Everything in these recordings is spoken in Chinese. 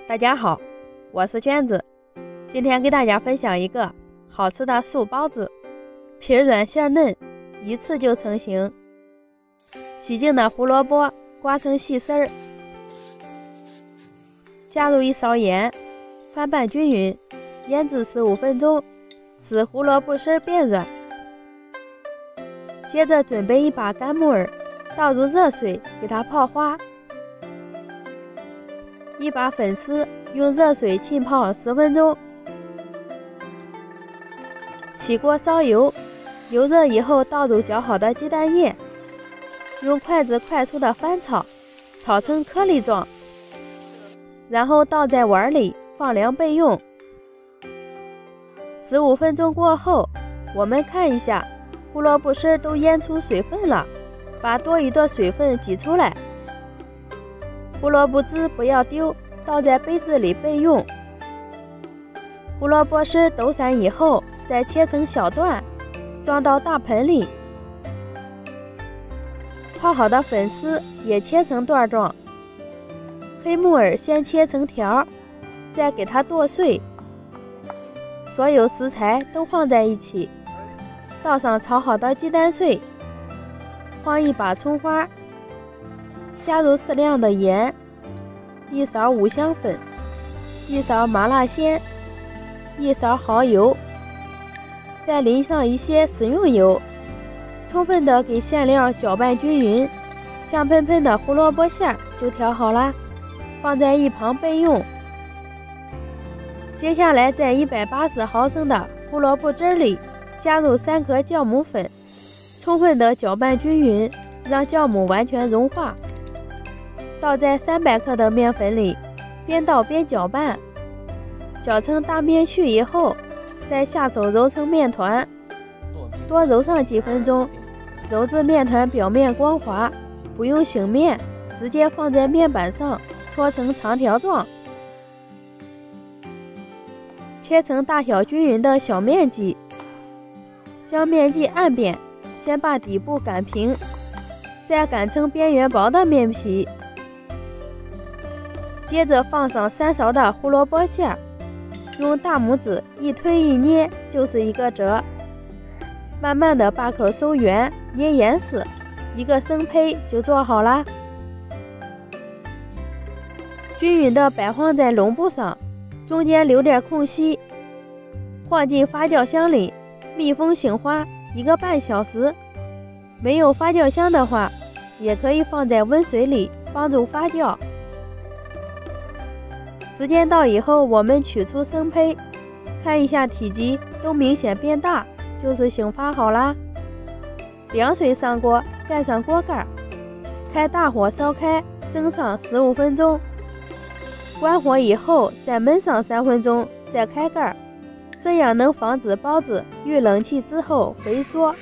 大家好，我是娟子，今天给大家分享一个好吃的素包子，皮软馅嫩，一次就成型。洗净的胡萝卜刮成细丝儿，加入1勺盐，翻拌均匀，腌制15分钟，使胡萝卜丝变软。接着准备一把干木耳，倒入热水给它泡花。一把粉丝用热水浸泡10分钟。起锅烧油，油热以后倒入搅好的鸡蛋液，用筷子快速的翻炒，炒成颗粒状，然后倒在碗里放凉备用。15分钟过后，我们看一下，胡萝卜丝都腌出水分了，把多余的水分挤出来。胡萝卜汁不要丢，倒在杯子里备用。胡萝卜丝抖散以后，再切成小段，装到大盆里。泡好的粉丝也切成段状。黑木耳先切成条，再给它剁碎。所有食材都放在一起，倒上炒好的鸡蛋碎，放一把葱花，加入适量的盐，1勺五香粉，1勺麻辣鲜，1勺蚝油，再淋上一些食用油，充分的给馅料搅拌均匀，香喷喷的胡萝卜馅就调好啦，放在一旁备用。接下来在180毫升的胡萝卜汁里加入3颗酵母粉，充分的搅拌均匀，让酵母完全融化。倒在300克的面粉里，边倒边搅拌，搅成大面絮以后，再下手揉成面团，多揉上几分钟，揉至面团表面光滑，不用醒面，直接放在面板上搓成长条状，切成大小均匀的小面剂。将面剂按扁，先把底部擀平，再擀成边缘薄的面皮。接着放上3勺的胡萝卜馅，用大拇指一推一捏就是一个褶，慢慢的把口收圆，捏严实，一个生胚就做好啦。均匀的摆放在笼布上，中间留点空隙，放进发酵箱里密封醒花1个半小时。没有发酵箱的话，也可以放在温水里帮助发酵。时间到以后，我们取出生胚，看一下体积都明显变大，就是醒发好啦。凉水上锅，盖上锅盖，开大火烧开，蒸上15分钟。关火以后再焖上3分钟，再开盖，这样能防止包子遇冷气之后肥缩。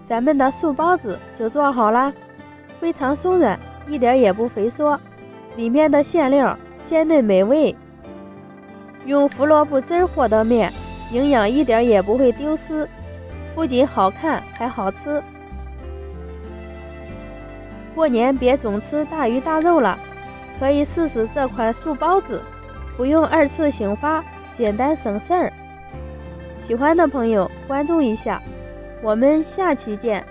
咱们的素包子就做好啦，非常松软，一点也不肥缩，里面的馅料鲜嫩美味。用胡萝卜汁和的面，营养一点也不会丢失，不仅好看还好吃。过年别总吃大鱼大肉了，可以试试这款素包子，不用2次醒发，简单省事儿。喜欢的朋友关注一下，我们下期见。